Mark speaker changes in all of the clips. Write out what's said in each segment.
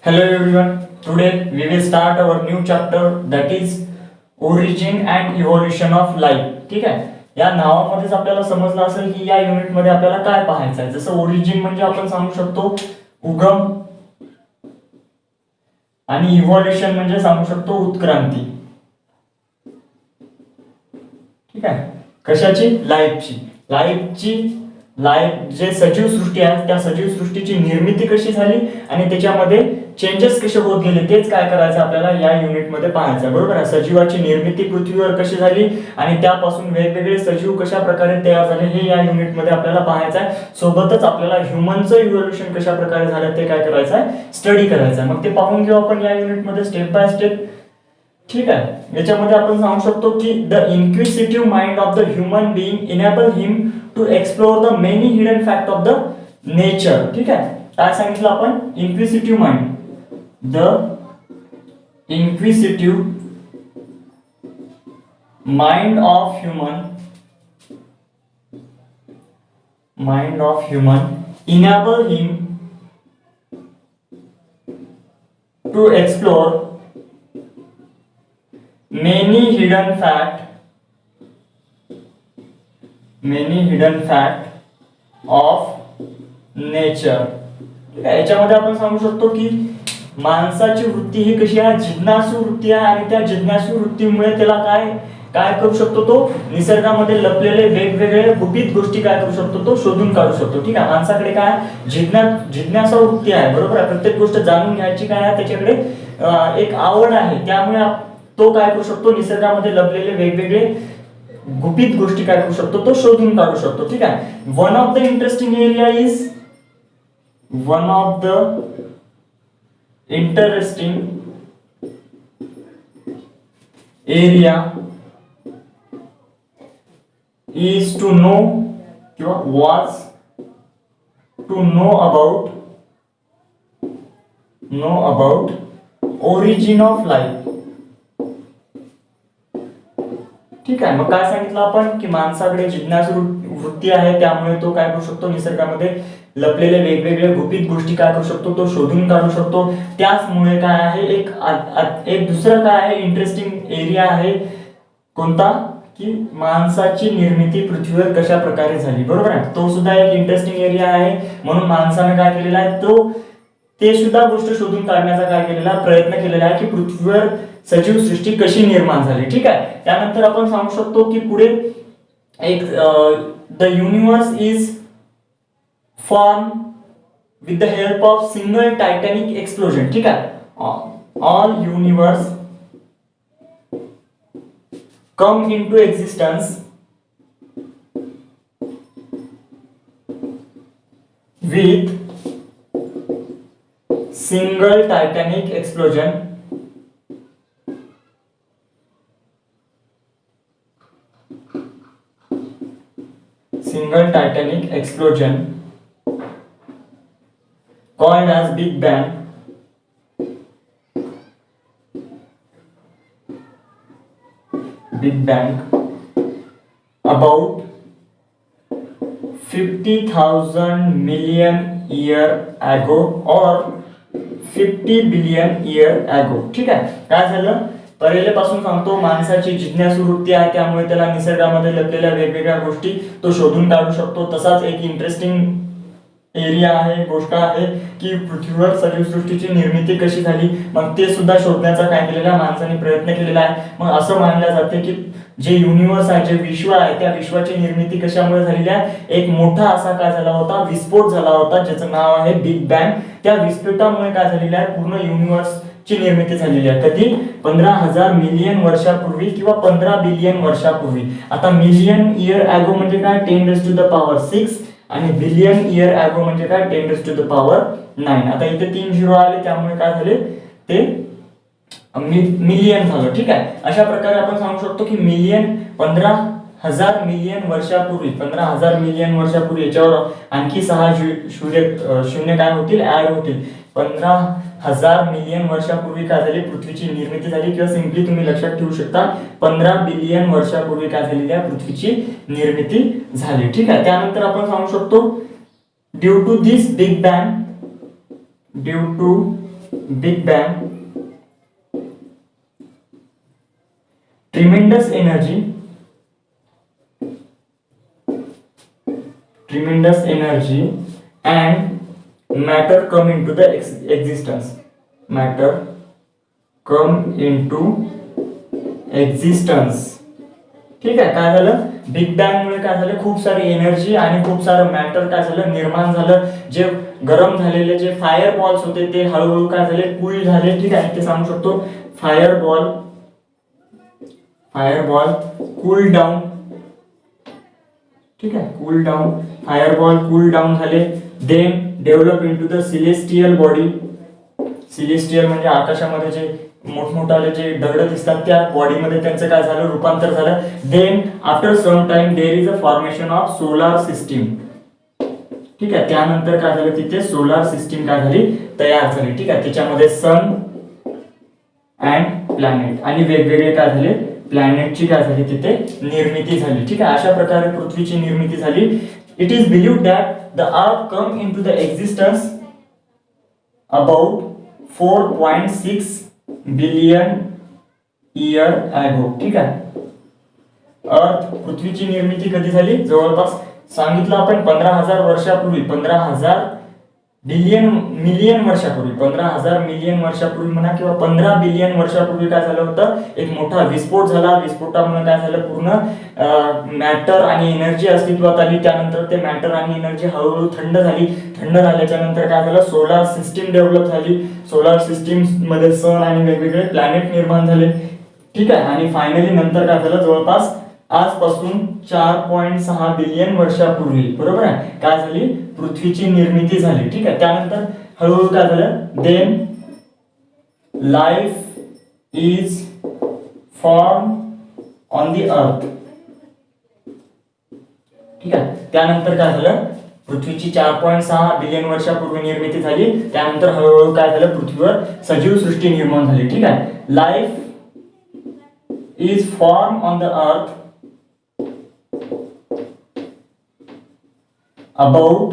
Speaker 1: Hello everyone. Today we will start our new chapter that is origin and evolution of life. ठीक आहे. या नावामध्येच आपल्याला समजलं असेल की या युनिट मध्ये आपल्याला काय पाहायचं आहे. जसं ओरिजिन म्हणजे आपण सांगू शकतो उगम आणि इव्होल्युशन म्हणजे सांगू शकतो उत्क्रांती. ठीक आहे. कशाची? लाईफची लाईफ जे सजीव सृष्टी आहे त्या सजीव सृष्टीची निर्मिती कशी झाली आणि त्याच्यामध्ये चेंजेस कसे होत गेले तेच काय करायचं आपल्याला या युनिट मध्ये पाहायचं. बरोबर आहे. सजीवाची निर्मिती पृथ्वीवर कशी झाली आणि त्यापासून वेगवेगळे सजीव कशा प्रकारे तयार झाले हे या युनिट मध्ये आपल्याला पाहायचं आहे. सोबतच आपल्याला ह्युमनचं इव्होल्युशन कशा प्रकारे झालं ते काय करायचं आहे, स्टडी करायचं आहे. मग ते पाहून घेऊ आपण या युनिट मध्ये स्टेप बाय स्टेप. ठीक आहे. याच्यामध्ये आपण सांगू शकतो की the inquisitive mind of the human being enable him to explore the many hidden fact of the nature. ठीक आहे. काय सांगितलं आपण? Inquisitive mind. The inquisitive mind of human enable him to explore many hidden fact of nature. याच्यामध्ये आपण सांगू शकतो की माणसाची वृत्ती ही कशी आहे, जिज्ञासू वृत्ती आहे आणि त्या जिज्ञासू वृत्तीमुळे त्याला काय करू शकतो, तो निसर्गामध्ये लपलेले वेगवेगळे गुपित गोष्टी काय करू शकतो, तो शोधून काढू शकतो. ठीक आहे. माणसाकडे काय जिज्ञासा वृत्ती आहे. बरोबर आहे. प्रत्येक गोष्ट जाणून घ्यायची काय आहे, त्याच्याकडे एक आवड आहे. त्यामुळे तो काय करू शकतो, निसर्गामध्ये लपलेले वेगवेगळे गुपित गोष्टी काय करू शकतो, तो शोधून काढू शकतो. ठीक आहे. One of the interesting area is to know किंवा was to know about origin of life. ठीक आहे. मग काय सांगितलं आपण की माणसाकडे जिज्ञासू वृत्ती आहे. त्यामुळे तो काय करू शकतो, निसर्गामध्ये लपलेले वेगवेगळे गुपित गोष्टी काय करू शकतो, तो शोधून काढू शकतो. त्याचमुळे काय आहे, एक दुसरं काय आहे, इंटरेस्टिंग एरिया आहे. कोणता? की माणसाची निर्मिती पृथ्वीवर कशा प्रकारे झाली. बरोबर आहे. तो सुद्धा एक इंटरेस्टिंग एरिया आहे. म्हणून माणसाने काय केलेला आहे, ते सुद्धा गोष्ट शोधून काढण्याचा काय केलेला प्रयत्न केलेला आहे की पृथ्वीवर सजीव सृष्टी कशी निर्माण झाली. ठीक आहे. त्यानंतर आपण सांगू शकतो की पुढे एक the universe is form with the help of single Titanic explosion. ठीक आहे. All universe come into existence with single titanic explosion called as Big Bang. About 50,000 million year ago or 50 billion year ago. ठीक आहे. काय झालं, पहिलेपासून सांगतो माणसाची जिज्ञासू वृत्ती आहे. त्यामुळे त्याला निसर्गामध्ये लपलेल्या वेगवेगळ्या गोष्टी तो शोधून काढू शकतो. तसाच एक इंटरेस्टिंग एरिया आहे, गोष्ट आहे की पृथ्वीवर सजीव सृष्टीची निर्मिती कशी झाली. मग ते सुद्धा शोधण्याचा काय केलेला माणसाने प्रयत्न केलेला आहे. मग असं मानलं जाते की जे युनिवर्स आहे, जे विश्व आहे, त्या विश्वाची निर्मिती कशामुळे झालेली आहे, एक मोठा असा काय झाला होता, विस्फोट झाला होता ज्याचं नाव आहे बिग बँग. त्या विस्फोटामुळे काय झालेलं आहे, पूर्ण युनिवर्सची निर्मिती झालेली आहे. कधी? 15,000 मिलियन वर्षापूर्वी किंवा 15 बिलियन वर्षापूर्वी. आता मिलियन इयर ॲगो म्हणजे काय, 10⁻⁶ आणि बिलियन इयर ॲगो म्हणजे काय, 10⁻⁹. आता इथे 3 झिरो आले त्यामुळे काय झाले, ते मिलियन झालं. ठीक आहे. अशा प्रकारे आपण सांगू शकतो की 15,000 मिलियन वर्षापूर्वी याच्यावर आणखी 6 शून्य काय होतील, ऍड होतील. 15,000 मिलियन वर्षापूर्वी काय झाली, पृथ्वीची निर्मिती झाली. किंवा सिंपली तुम्ही लक्षात ठेवू शकता 15 बिलियन वर्षापूर्वी काय झालेली आहे, पृथ्वीची निर्मिती झाली. ठीक आहे. त्यानंतर आपण सांगू शकतो due to this big bang big bang, tremendous energy, and matter come into the existence. Matter come into existence. ठीक आहे. काय झालं, बिग बँग मुळे काय झालं, खूप सारी एनर्जी आणि खूप सारं मॅटर काय झालं, निर्माण झालं. जे गरम झालेले जे फायर बॉल्स होते ते हळूहळू काय झाले, कूल झाले. ठीक आहे. ते सांगू शकतो फायर बॉल कूल डाऊन. ठीक आहे. Cool down, fire ball cool down झाले. Then develop into the celestial body. Celestial म्हणजे आकाशामध्ये जे मोठमोठाले जे दगड दिसतात त्या बॉडीमध्ये त्यांचं काय झालं, रूपांतर झालं. Then after some time there is a formation of solar system. ठीक आहे. त्यानंतर काय झालं, तिथे सोलार सिस्टीम काय झाली, तयार झाली. ठीक आहे. त्याच्यामध्ये सन अँड प्लॅनेट आणि वेगवेगळे काय झाले, प्लॅनेटची काय झाली, तिथे निर्मिती झाली. ठीक आहे. अशा प्रकारे पृथ्वीची निर्मिती झाली. It is believed that the earth come into the existence about 4.6 billion year अगो. ठीक आहे. अर्थ, पृथ्वीची निर्मिती कधी झाली, जवळपास सांगितलं आपण 15,000 वर्षापूर्वी, 15,000 मिलियन वर्षापूर्वी, 15,000 मिलियन वर्षापूर्वी म्हणा किंवा 15 बिलियन वर्षापूर्वी काय झालं होतं, एक मोठा विस्फोट झाला. विस्फोटामुळे काय झालं, पूर्ण मॅटर आणि एनर्जी अस्तित्वात आली. त्यानंतर ते मॅटर आणि एनर्जी हळूहळू थंड झाली. थंड झाल्याच्या नंतर काय झालं, सोलार सिस्टीम डेव्हलप झाली. सोलार सिस्टीम मध्ये सन आणि वेगवेगळे प्लॅनेट निर्माण झाले. ठीक आहे. आणि फायनली नंतर काय झालं, जवळपास आजपासून 4.6 बिलियन वर्षापूर्वी, बरोबर आहे, काय झाली, पृथ्वीची निर्मिती झाली. ठीक आहे. त्यानंतर हळूहळू काय झालं, then life is form on the अर्थ. ठीक आहे. त्यानंतर काय झालं, पृथ्वीची 4.6 बिलियन वर्षापूर्वी निर्मिती झाली. त्यानंतर हळूहळू काय झालं, पृथ्वीवर सजीव सृष्टी निर्माण झाली. ठीक आहे. Life is form on the अर्थ about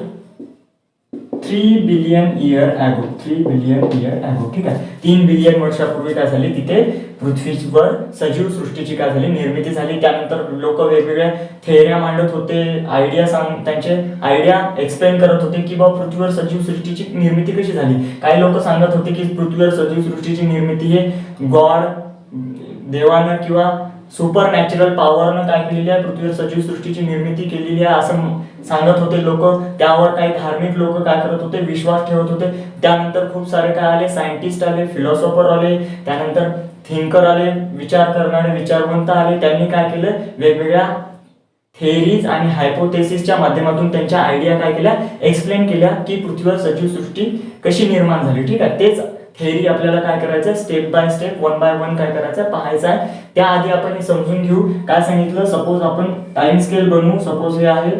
Speaker 1: 3 बिलियन इयर अगो. 3 बिलियन इयर अगो. ठीक आहे. 3 बिलियन वर्षापूर्वी काय झाली, तिथे पृथ्वीवर सजीव सृष्टीची काय झाली, निर्मिती झाली. त्यानंतर लोक वेगवेगळ्या थेअऱ्या मांडत होते, त्यांचे आयडिया एक्सप्लेन करत होते की बाबा पृथ्वीवर सजीव सृष्टीची निर्मिती कशी झाली. काही लोक सांगत होते की पृथ्वीवर सजीव सृष्टीची निर्मिती हे गॉड, देवानं किंवा सुपर नॅचरल पॉवरनं काय केलेली आहे, पृथ्वीवर सजीव सृष्टीची निर्मिती केलेली आहे असं सांगत होते लोक. त्यावर काही धार्मिक लोक काय करत होते, विश्वास ठेवत होते. त्यानंतर खूप सारे काय आले, सायंटिस्ट आले, फिलॉसॉफर आले, त्यानंतर थिंकर आले, विचार करणारे विचारवंत आले. त्यांनी काय केलं, वेगवेगळ्या थेअरीज आणि हायपोथेसिसच्या माध्यमातून त्यांच्या आयडिया काय केल्या, एक्सप्लेन केल्या की पृथ्वीवर सजीव सृष्टी कशी निर्माण झाली. ठीक आहे. तेच थेअरी आपल्याला काय करायचं, step by step, one by one काय करायचं, पाहायचं आहे. त्याआधी आपण हे समजून घेऊ. काय सांगितलं, सपोज आपण टाइम स्केल बनवू. सपोज हे आहे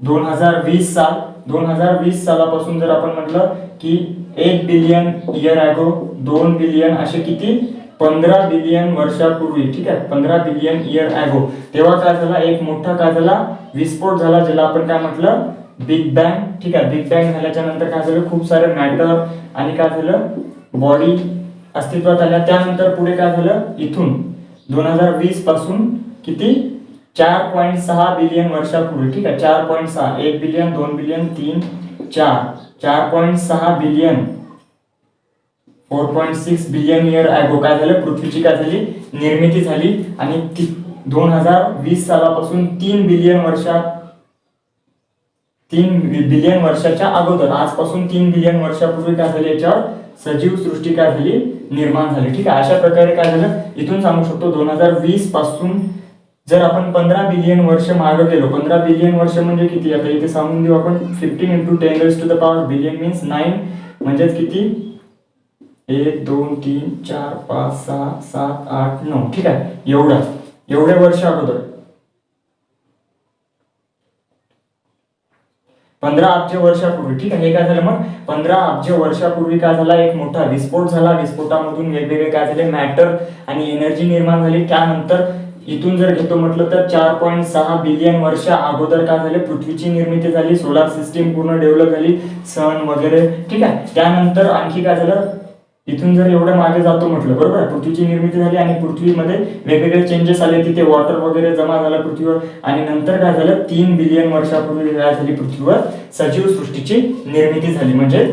Speaker 1: 2020 साल. 2020 सालापासून जर आपण म्हटलं की 1 बिलियन इयर अगो, 2 बिलियन, असे किती, 15 बिलियन वर्षापूर्वी. ठीक आहे. 15 बिलियन इयर अगो तेव्हा काय झाला, एक मोठा काय झाला, विस्फोट झाला, ज्याला आपण काय म्हटलं, बिग बँग. ठीक आहे. बिग बँग झाल्याच्या नंतर काय झालं, खूप सारे मॅटर आणि काय झालं, बॉडी अस्तित्वात आल्या. त्यानंतर पुढे काय झालं, इथून 2020 पासून किती, 4.6 बिलियन वर्षापूर्वी. ठीक आहे. 4.6, 1 billion, 2 billion, 3, 4, 4.6 billion, 4.6 billion year अगो काय झालं, पृथ्वीची काय झाली, निर्मिती झाली. आणि 2020 सालापासून 3 बिलियन वर्षाच्या अगोदर, आजपासून 3 बिलियन वर्षापूर्वी काय झाले, याच्यावर सजीव सृष्टी काय झाली, निर्माण झाली. ठीक आहे. अशा प्रकारे काय झालं, इथून सांगू शकतो 2020 पासून जर आपण 15 बिलियन वर्ष मागे गेलो, 15 बिलियन वर्ष म्हणजे किती, आता इथे सांगून देऊ आपण, 15 × 10⁻⁴ बिलियन मीन्स 9, म्हणजेच किती, 1 2 3 4 5 6 7 8 9. ठीक आहे. एवढे वर्ष अगोदर 15 अब्ज वर्षापूर्वी. ठीक आहे. हे काय झालं, मग 15 अब्ज वर्षापूर्वी काय झाला, एक मोठा विस्फोट झाला. विस्फोटामधून वेगवेगळे काय झाले, मॅटर आणि एनर्जी निर्माण झाली. त्यानंतर इथून जर घेतो म्हटलं तर 4.6 बिलियन वर्ष अगोदर काय झाले, पृथ्वीची निर्मिती झाली. सोलार सिस्टीम पूर्ण डेव्हलप झाली, सन वगैरे. ठीक आहे. त्यानंतर आणखी काय झालं, इथून जर एवढं मागे जातो म्हटलं, बरोबर, पृथ्वीची निर्मिती झाली आणि पृथ्वीमध्ये वेगवेगळे चेंजेस आले, तिथे वॉटर वगैरे जमा झाला पृथ्वीवर, आणि नंतर काय झालं, 3 बिलियन वर्षापूर्वी काय झाली, पृथ्वीवर सजीव सृष्टीची निर्मिती झाली. म्हणजे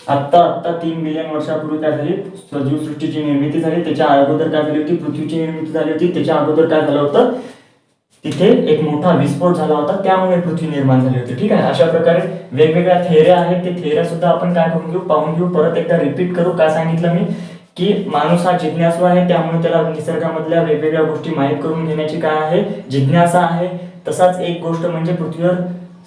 Speaker 1: आता 3 बिलियन वर्षापूर्वी काय झाली, सजीव सृष्टीची निर्मिती झाली. त्याच्या अगोदर काय झाली होती, पृथ्वीची निर्मिती झाली होती. त्याच्या अगोदर काय झालं होतं, तिथे एक मोठा विस्फोट झाला होता, त्यामुळे पृथ्वी निर्माण झाली होती. ठीक आहे, अशा प्रकारे वेगवेगळ्या थेऱ्या आहेत, ते थेऱ्या सुद्धा आपण काय करून घेऊ, पाहून घेऊ. परत एकदा रिपीट करू, काय सांगितलं मी, की माणूस हा जिज्ञासू आहे, त्यामुळे त्याला निसर्गामधल्या वेगवेगळ्या गोष्टी माहीत करून घेण्याची काय आहे, जिज्ञासा आहे. तसाच एक गोष्ट म्हणजे पृथ्वीवर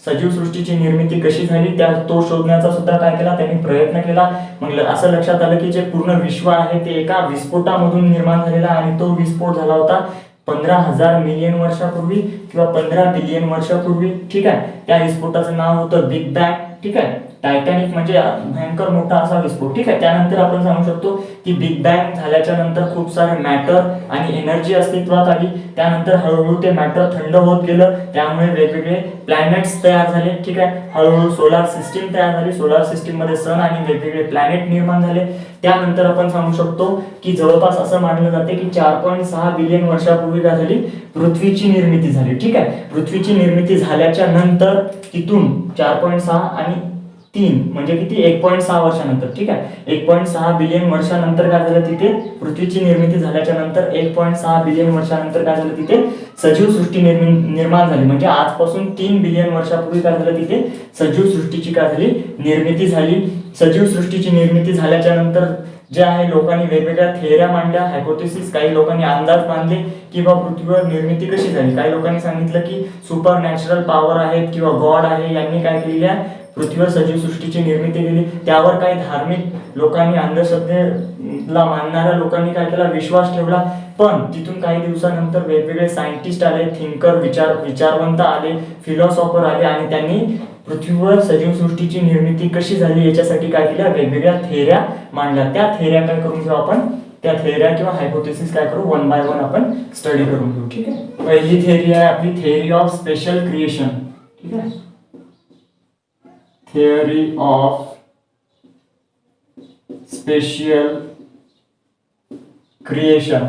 Speaker 1: सजीव सृष्टीची निर्मिती कशी झाली, तो शोधण्याचा सुद्धा काय केला, त्यांनी प्रयत्न केला. मग असं लक्षात आलं की जे पूर्ण विश्व आहे ते एका विस्फोटामधून निर्माण झालेला, आणि तो विस्फोट झाला होता 15,000 मिलियन वर्षापूर्वी किंवा 15 बिलियन वर्षापूर्वी. ठीक आहे, त्या विस्फोटाचं नाव होतं बिग बँग. ठीक आहे, टायटॅनिक म्हणजे भयंकर मोठा असा विस्फोट. ठीक आहे, त्यानंतर आपण सांगू शकतो की बिग बँग झाल्याच्या नंतर खूप सारे मॅटर आणि एनर्जी अस्तित्वात आली. त्यानंतर हळूहळू ते मॅटर थंड होत गेलं, त्यामुळे वेगवेगळे प्लॅनेट्स तयार झाले. ठीक आहे, हळूहळू सोलार सिस्टीम तयार झाली. सोलार सिस्टीम मध्ये सन आणि वेगवेगळे प्लॅनेट निर्माण झाले. त्यानंतर आपण सांगू शकतो की जवळपास असं मानलं जाते की 4.6 बिलियन वर्षापूर्वी काय झाली, पृथ्वीची निर्मिती झाली. ठीक आहे, पृथ्वीची निर्मिती झाल्याच्या नंतर तिथून 4.6 आणि 3 म्हणजे किती, 1.6 वर्षानंतर. ठीक आहे, 1.6 बिलियन वर्षानंतर काय झालं, तिथे पृथ्वीची निर्मिती झाल्याच्या नंतर 1.6 बिलियन वर्षानंतर काय झालं, तिथे सजीव सृष्टी निर्माण झाली. म्हणजे आजपासून 3 बिलियन वर्षापूर्वी काय झालं, तिथे सजीव सृष्टीची काय झाली, निर्मिती झाली. सजीव सृष्टीची निर्मिती झाल्याच्या नंतर जे आहे लोकांनी वेगवेगळ्या थेऱ्या मांडल्या, हायपोथेसिस. काही लोकांनी अंदाज बांधले किंवा पृथ्वीवर निर्मिती कशी झाली. काही लोकांनी सांगितलं की सुपर नॅचरल पॉवर आहेत किंवा गॉड आहे, यांनी काय केलेली आहे, पृथ्वीवर सजीव सृष्टीची निर्मिती केली. त्यावर काही धार्मिक लोकांनी, अंधश्रद्धेला मानणाऱ्या लोकांनी काय केला, विश्वास ठेवला. पण तिथून काही दिवसानंतर वेगवेगळे सायंटिस्ट आले, थिंकर, विचारवंत आले, फिलॉसॉफर आले, आणि त्यांनी पृथ्वीवर सजीव सृष्टीची निर्मिती कशी झाली याच्यासाठी काय केल्या, वेगवेगळ्या थेऱ्या मांडल्या. त्या थेऱ्या काय करून घेऊ आपण, त्या थेऱ्या किंवा हायपोथेसिस काय करू, 1 बाय 1 आपण स्टडी करून घेऊ. ठीक आहे, पहिली थेरी आहे आपली थेरी ऑफ स्पेशल क्रिएशन. ठीक आहे, theory of special creation.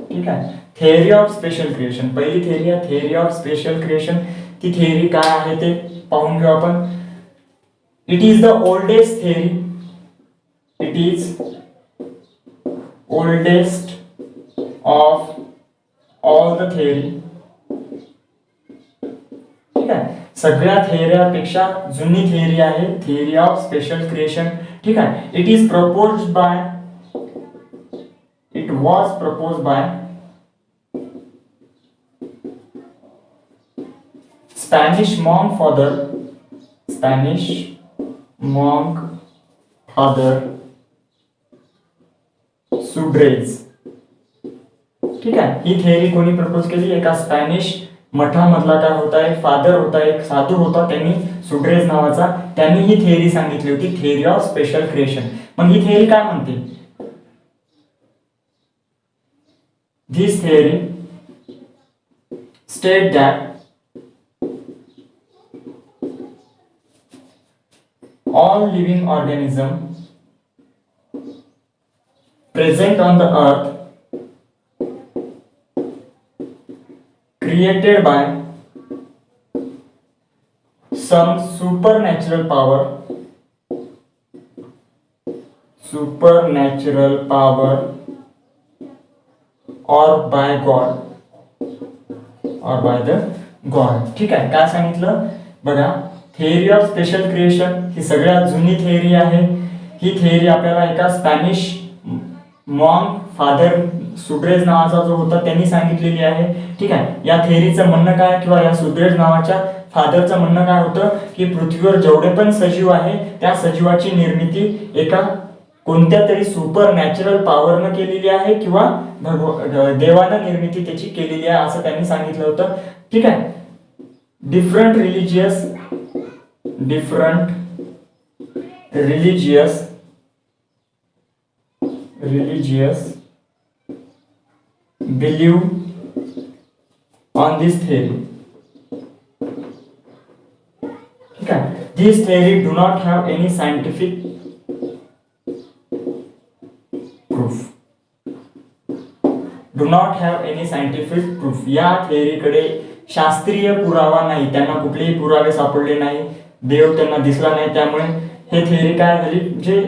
Speaker 1: ठीक आहे, theory of special creation पहिली थेरी आहे, theory of special creation. ती थेरी काय आहे ते पाहून घेऊ आपण. It is the oldest theory, it is oldest of all the theory. ठीक आहे, सगळ्या थेऱ्यापेक्षा जुनी थेरी आहे, थेरी ऑफ स्पेशल क्रिएशन. ठीक आहे, it is proposed by, it was proposed by Spanish monk father, Spanish monk father Sudrez. ठीक आहे, ही theory कोणी प्रपोज केली, एका स्पॅनिश मठामधला काय होता, एक फादर होता, एक साधू होता, त्यांनी सुड्रेज नावाचा, त्यांनी ही थेरी सांगितली होती, थेरी ऑफ स्पेशल क्रिएशन. मग ही थेरी काय म्हणते, this theory state that all living organism present on the अर्थ created by some supernatural power or by God or by the God. ठीक आहे, काय सांगितलं बघा, थेअरी ऑफ स्पेशल क्रिएशन ही सगळ्यात जुनी थेअरी आहे. ही थेअरी आपल्याला एका स्पॅनिश मॉन्क फादर सुड्रेज नावाचा जो होता त्यांनी सांगितलेली आहे. ठीक आहे, या थेअरीचं म्हणणं काय, किंवा या सुड्रेज नावाच्या फादरचं म्हणणं काय होतं की पृथ्वीवर जेवढे पण सजीव आहे त्या सजीवाची निर्मिती एका कोणत्या तरी सुपर नॅचरल पॉवरनं केलेली आहे किंवा देवानं निर्मिती त्याची केलेली आहे, असं त्यांनी सांगितलं होतं. ठीक आहे, different religious believe on this theory. Okay, these theory do not have any scientific do not have any scientific proof. या थेअरीकडे शास्त्रीय पुरावा नाही, त्यांना कुठलेही पुरावे सापडले नाही, देव त्यांना दिसला नाही. त्यामुळे हे थेअरी काय झाली, जे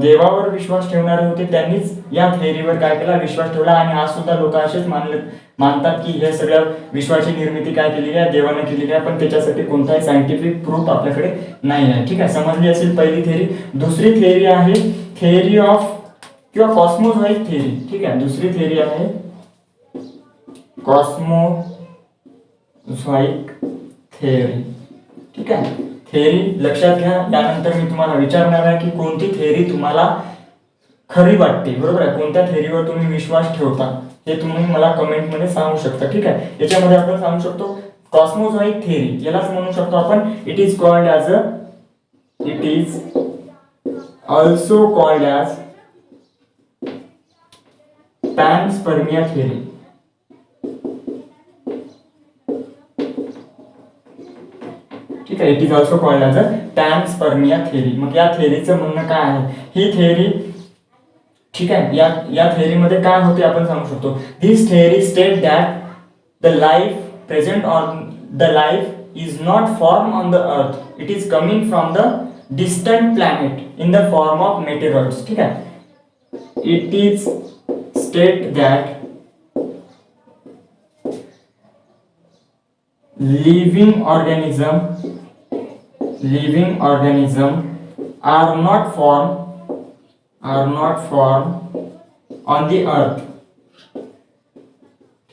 Speaker 1: देवावर विश्वास ठेवणारे होते त्यांनीच या थेअरीवर काय केला, विश्वास ठेवला. आणि आज सुद्धा लोक असेच मानतात की हे सगळ्या विश्वाची निर्मिती काय केलेली आहे, देवाने केलेली आहे, पण त्याच्यासाठी कोणताही सायंटिफिक प्रूफ आपल्याकडे नाही आहे. ठीक आहे, समजली असेल पहिली थेअरी. दुसरी थेअरी आहे थेअरी ऑफ किंवा कॉस्मोझॉइक थेअरी. ठीक आहे, दुसरी थेअरी आहे कॉस्मोझॉइक थेअरी. ठीक आहे, थेअरी लक्षात घ्या. यानंतर मी तुम्हाला विचारणार आहे की कोणती थेअरी तुम्हाला खरी वाटते, बरोबर आहे, कोणत्या थेअरीवर तुम्ही विश्वास ठेवता हे तुम्ही मला कमेंट मध्ये सांगू शकता. ठीक आहे, याच्यामध्ये आपण सांगू शकतो कॉस्मोझॉइक थेअरी, यालाच म्हणू शकतो आपण it is also called as panspermia theory. ठीक आहे, it is also called as panspermia theory. मग या थेअरीचं म्हणणं काय आहे, ही थेअरी, ठीक आहे, या थेअरीमध्ये काय होते आपण सांगू शकतो. This theory state that the life present on the life is not form on the earth, it is coming from the distant planet in the form of meteoroids. ठीक आहे, it is state that living organism are not formed on the earth.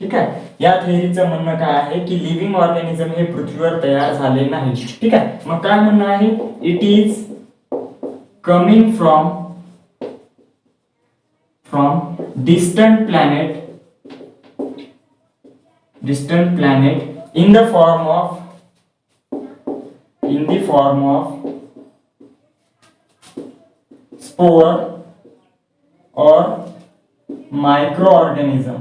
Speaker 1: ठीक आहे, या थेअरीचं म्हणणं काय आहे की लिव्हिंग ऑर्गॅनिझम हे पृथ्वीवर तयार झाले नाही. ठीक आहे, मग काय म्हणणं आहे, it is coming from distant planet in the form of spore or microorganism.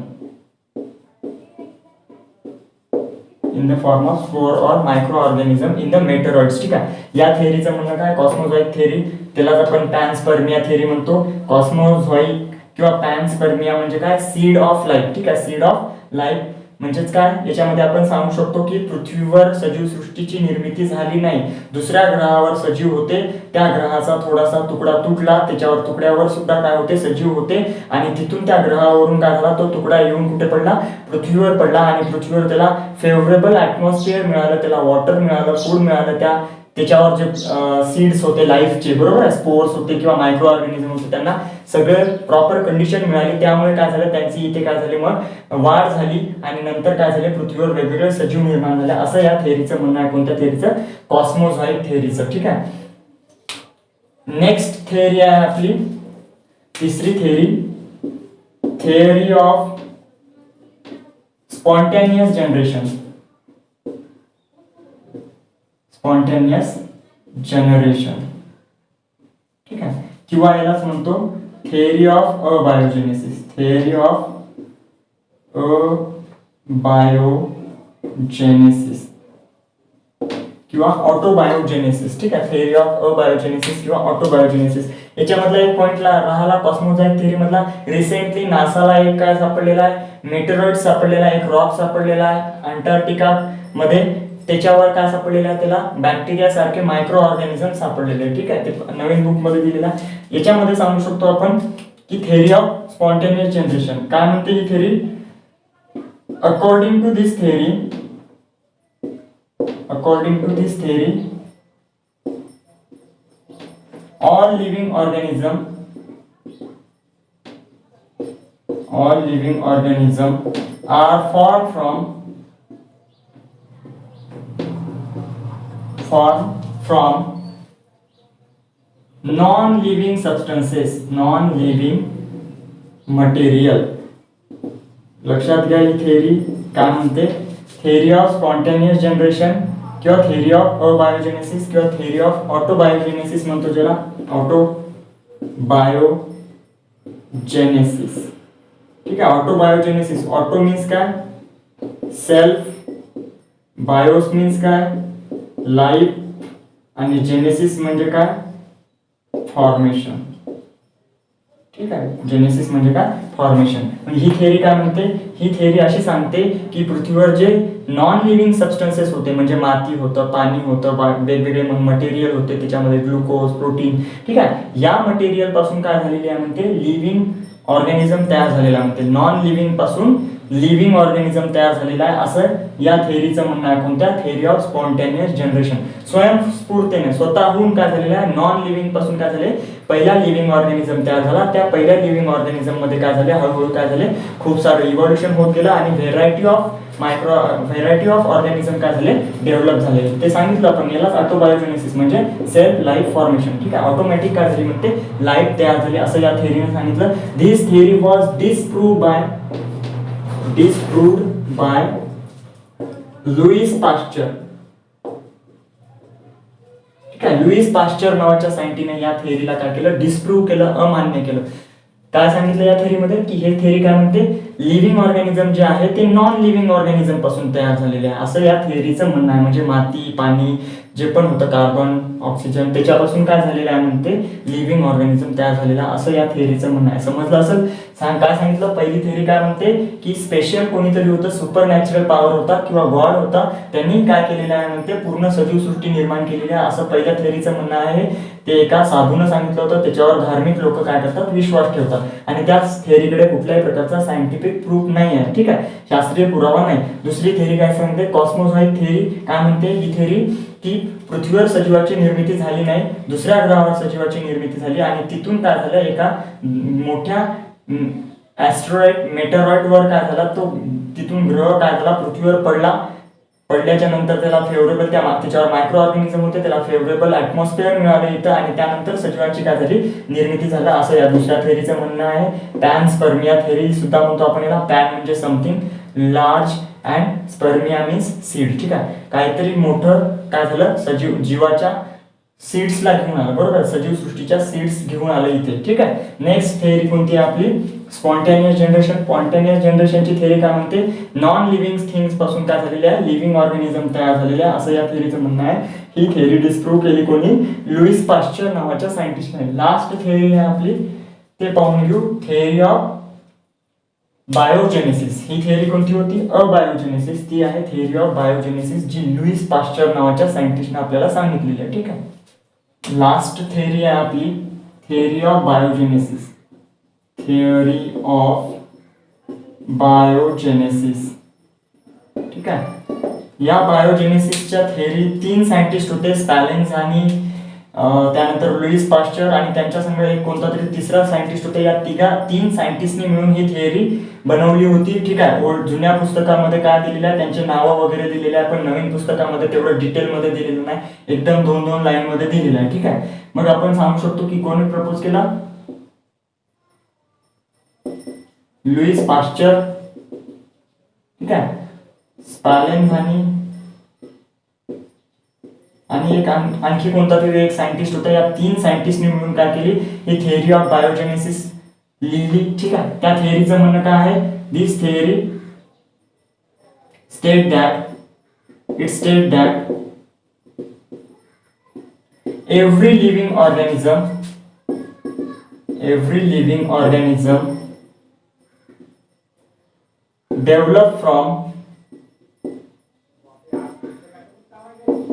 Speaker 1: In the form of spore or microorganism in the meteoroids. ठीक आहे, या थेअरीचं म्हणणं काय, कॉस्मोझॉइक थेअरी, त्यालाच आपण पॅनस्पर्मिया थेअरी म्हणतो. कॉस्मोझॉइक किंवा पॅनस्पर्मिया म्हणजे काय, सीड ऑफ लाईफ. ठीक आहे, सीड ऑफ लाईफ म्हणजेच काय, याच्यामध्ये आपण सांगू शकतो की पृथ्वीवर सजीव सृष्टीची निर्मिती झाली नाही, दुसऱ्या ग्रहावर सजीव होते, त्या ग्रहाचा थोडासा तुकडा तुटला, त्याच्यावर तुकड्यावर सुद्धा काय होते, सजीव होते, आणि तिथून त्या ग्रहावरून काय झाला, तो तुकडा येऊन कुठे पडला, पृथ्वीवर पडला, आणि पृथ्वीवर त्याला फेवरेबल ॲटमॉस्फिअर मिळालं, त्याला वॉटर मिळालं, फूड मिळालं, त्याच्यावर जे सीड्स होते लाईफचे, बरोबर आहे, स्पोर्स होते किंवा मायक्रो ऑर्गॅनिझम होते, त्यांना सगळे प्रॉपर कंडिशन मिळाली. त्यामुळे काय झालं, त्यांची इथे काय झाली, मग वाढ झाली, आणि नंतर काय झाले, पृथ्वीवर वेगवेगळे सजीव निर्माण झाले. असं या थेअरीचं म्हणणं आहे. कोणत्या थेअरीचं, कॉस्मोझॉइक थेअरीचं. ठीक आहे, नेक्स्ट थेअरी आहे आपली तिसरी theory, theory of spontaneous generation. ठीक आहे, किंवा यालाच म्हणतो थेअरी ऑफ अबायोजेनेसिस. किंवा ऑटोबायोजेनेसिस. ठीक आहे, थेअरी ऑफ अबायोजेनेसिस किंवा ऑटोबायोजेनेसिस. याच्यामधला एक पॉइंट राहिला कॉस्मोझॉइक थेअरी मधला, रिसेंटली नासाला एक काय सापडलेला आहे, मेटेरॉइड सापडलेला आहे, एक रॉक सापडलेला आहे अंटार्क्टिका मध्ये, त्याच्यावर काय सापडलेलं आहे, त्याला बॅक्टेरिया सारखे मायक्रो ऑर्गॅनिझम सापडलेले आहे. ठीक आहे, ते नवीन बुक मध्ये दिलेला आहे. याच्यामध्ये सांगू शकतो आपण की थेअरी ऑफ स्पॉन्टेनियस जनरेशन काय म्हणते ही थेअरी. According to this theory all living organism are formed from non-living substances, non-living material. लक्षात घ्या, ही थेअरी काय म्हणते, थेअरी ऑफ स्पॉन्टेनियस जनरेशन किंवा थेअरी ऑफ अबायोजेनेसिस किंवा थेअरी ऑफ ऑटोबायोजेनेसिस म्हणतो, ज्याला ऑटोबायोजेनेसिस. ठीक आहे, ऑटोबायोजेनेसिस, ऑटो मीन्स काय, सेल्फ, बायोस मीन्स काय, लाईफ, आणि जेनेसिस म्हणजे काय, फॉर्मेशन. ठीक आहे. जेनेसिस म्हणजे काय? फॉर्मेशन. म्हणजे ही थेअरी काय म्हणते? ही थेअरी अशी सांगते की पृथ्वीवर जे नॉन लिव्हिंग सबस्टन्सेस होते, म्हणजे माती होतं, पाणी होतं, वेगवेगळे मटेरियल होते, त्याच्यामध्ये ग्लुकोज, प्रोटीन, ठीक आहे, या मटेरियल पासून काय झालेली आहे म्हणते? लिव्हिंग ऑर्गॅनिझम तयार झालेला म्हणते. नॉन लिव्हिंग पासून लिव्हिंग ऑर्गॅनिझम तयार झालेला आहे, असं या थेअरीचं म्हणणं आहे. कोणत्या? Theory of spontaneous generation. स्वयंस्फूर्तीने, स्वतःहून काय झालेलं आहे? नॉन लिव्हिंग पासून काय झाले? पहिला लिव्हिंग ऑर्गॅनिझम तयार झाला. त्या पहिल्या लिव्हिंग ऑर्गॅनिझम मध्ये काय झाले? हळूहळू काय झाले? खूप सारं इव्होल्युशन होत गेलं आणि व्हेरायटी ऑफ ऑर्गॅनिझम काय झाले? डेव्हलप झाले. ते सांगितलं आपण, यालाच ऑटोबायोजेनेसिस म्हणजे सेल्फ लाईफ फॉर्मेशन. ठीक आहे, ऑटोमॅटिक काय झाली म्हणते? लाईफ तयार झाली, असं या थेअरीने सांगितलं. This theory was disproved by Louis Pasteur. ठीक आहे, लुईस पाश्चर नावाच्या सायंटिस्टने या थेअरीला काय केलं? डिस्प्रूव्ह केलं, अमान्य केलं. काय सांगितलं या थेअरीमध्ये? की हे थेअरी काय म्हणते? लिव्हिंग ऑर्गॅनिझम जे आहे ते नॉन लिव्हिंग ऑर्गॅनिझम पासून तयार झालेले आहे, असं या थेअरीचं म्हणणं आहे. म्हणजे माती, पाणी जे पण होतं, कार्बन, ऑक्सिजन, त्याच्यापासून काय झालेलं आहे म्हणते? लिव्हिंग ऑर्गॅनिझम तयार झालेला, असं या थेअरीचं म्हणणं आहे. समजलं असेल? काय सांगितलं? पहिली थेअरी काय म्हणते? की स्पेशल कोणीतरी होतं, सुपर नॅचरल पॉवर होता किंवा गॉड होता, त्यांनी काय केलेलं आहे म्हणते? पूर्ण सजीव सृष्टी निर्माण केलेली आहे, असं पहिल्या थेअरीचं म्हणणं आहे. ते एका साधूनं सांगितलं होतं, त्याच्यावर धार्मिक लोक काय करतात? विश्वास ठेवतात. आणि त्या थेअरीकडे कुठल्याही प्रकारचा सायंटिफिक प्रूफ नाही आहे. ठीक आहे, शास्त्रीय पुरावा नाही. दुसरी थेअरी काय सांगते? कॉस्मोझॉइक थेअरी. काय म्हणते ही थेअरी? की पृथ्वीवर सजीवाची निर्मिती झाली नाही, दुसऱ्या ग्रहावर सजीवाची निर्मिती झाली आणि तिथून काय झालं? एका मोठ्या ऍस्ट्रॉइड, मेटेरॉइड वर काय झाला? तो तिथून ग्रह काय झाला? पृथ्वीवर पडल्याच्या नंतर त्याला फेवरेबल, त्याच्यावर मायक्रो ऑर्गॅनिझम होते, त्याला फेवरेबल ऍटमॉस्फिअर मिळालं इथं आणि त्यानंतर सजीवांची काय झाली? निर्मिती झाली, असं या दुसऱ्या थेअरीचं म्हणणं आहे. पॅनस्पर्मिया थेअरी सुद्धा म्हणतो आपण याला. पॅन म्हणजे something large and spermia means seed. ठीक आहे, काहीतरी मोठं काय झालं? जीवाच्या सीड्सला घेऊन आलं, बरोबर? सजीव सृष्टीच्या सीड्स घेऊन आलं इथे. ठीक आहे, नेक्स्ट थेअरी कोणती आहे आपली? Spontaneous generation. स्पॉन्टेनियस जनरेशनची थेअरी काय म्हणते? नॉन लिव्हिंग थिंग्स पासून काय झालेले आहे? लिव्हिंग ऑर्गॅनिझम तयार झालेले आहे, असं या थेअरीचं म्हणणं आहे. ही थेअरी डिस्प्रूव्ह केली कोणी? लुईस पाश्चर नावाच्या सायंटिस्टने. लास्ट थेअरी आहे आपली, ते पाहून घेऊ. Theory of biogenesis. ही थेअरी कोणती होती? अबायोजेनेसिस. ती आहे थेअरी ऑफ बायोजेनेसिस, जी लुईस पाश्चर नावाच्या सायंटिस्टने आपल्याला सांगितलेली आहे. ठीक आहे, लास्ट थेअरी आहे आपली, theory of biogenesis. Theory of biogenesis. ठीक आहे, या बायोजेनेसिसच्या थेअरी 3 सायंटिस्ट होते, स्पॅलेन्स आणि त्यानंतर लुईस पाश्चर आणि त्यांच्या संग एक कोणता तरी तिसरा सायंटिस्ट होता. या 3 सायंटिस्टनी मिळून ही थेअरी बनवली होती. ठीक आहे, जुन्या पुस्तकामध्ये काय दिलेलं आहे? त्यांचे नावं वगैरे दिलेले आहे, पण नवीन पुस्तकामध्ये तेवढं डिटेलमध्ये दिलेलं नाही, एकदम 2-2 लाईन मध्ये दिलेलं आहे. ठीक आहे, मग आपण सांगू शकतो की कोणी प्रपोज केला? Louis Pasteur. ठीक आहे, स्पॅलेन्स आणि एक आणखी कोणता तरी एक सायंटिस्ट होता. या 3 सायंटिस्टनी मिळून काय केली? ही थेअरी ऑफ बायोजेनेसिस लिहिली. ठीक आहे, त्या थेअरीचं म्हणणं काय आहे? This theory state that every living organism develop from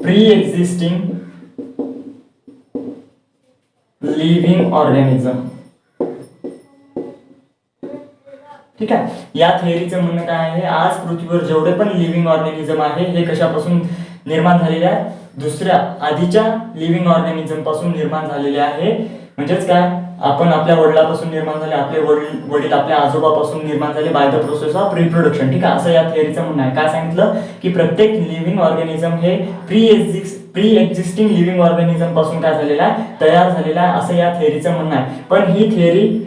Speaker 1: pre-existing living organism. ठीक आहे, या थेअरीचं म्हणणं काय आहे? आज पृथ्वीवर जेवढे पण लिव्हिंग ऑर्गॅनिझम आहे हे कशापासून निर्माण झालेले आहे? दुसऱ्या आधीच्या लिव्हिंग ऑर्गॅनिझम पासून निर्माण झालेले आहे. म्हणजेच काय? आपण आपल्या वडिलापासून निर्माण झाले, आपले वडील आपल्या आजोबापासून निर्माण झाले by the process of reproduction. ठीक आहे, असं या थेअरीचं म्हणणं आहे. काय सांगितलं? की प्रत्येक लिव्हिंग ऑर्गॅनिझम हे प्री एक्झिस्टिंग लिव्हिंग ऑर्गॅनिझम पासून काय झालेला आहे? तयार झालेला आहे, असं या थेअरीचं म्हणणं आहे. पण ही theory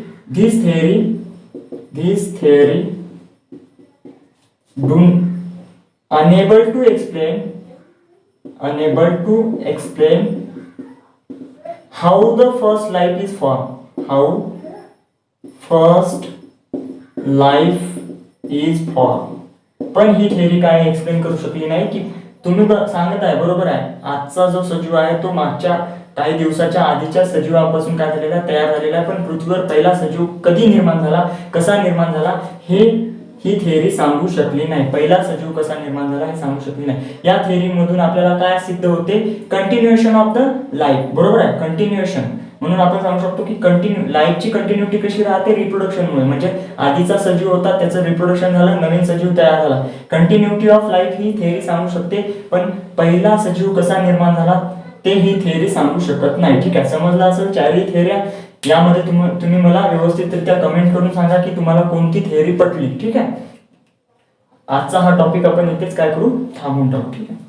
Speaker 1: this theory unable to explain how the first life is formed. पण ही थेअरी काय एक्सप्लेन करू शकली नाही की तुम्ही सांगत आहे, बरोबर आहे, आजचा जो सजीव आहे तो मागच्या काही दिवसाच्या आधीच्या सजीवापासून काय झालेला तयार झालेला आहे, पण पृथ्वीवर पहिला सजीव कधी निर्माण झाला, कसा निर्माण झाला ही थेअरी सांगू शकली नाही. पहिला सजीव कसा निर्माण झाला हे सांगू शकली नाही. या थेअरी मधून आपल्याला काय सिद्ध होते, कंटिन्युएशन ऑफ द लाईफ. बरोबर आहे, कंटिन्युएशन. म्हणून आपण सांगू शकतो की लाईफची कंटिन्युटी कशी राहते, रिप्रोडक्शन मुळे. म्हणजे आधीचा सजीव होता त्याचं रिप्रोडक्शन झालं, नवीन सजीव तयार झाला. Continuity of life he theory सांगू शकते, पण पहिला सजीव कसा निर्माण झाला ते ही थेअरी सांगू शकत नाही. ठीक आहे, समजलं असेल चारही थेअऱ्या. यामध्ये तुम्ही मला व्यवस्थितरित्या कमेंट करून सांगा की तुम्हाला कोणती थेअरी पटली. ठीक आहे, आजचा हा टॉपिक आपण इथेच काय करू, थांबून टाकू. ठीक आहे.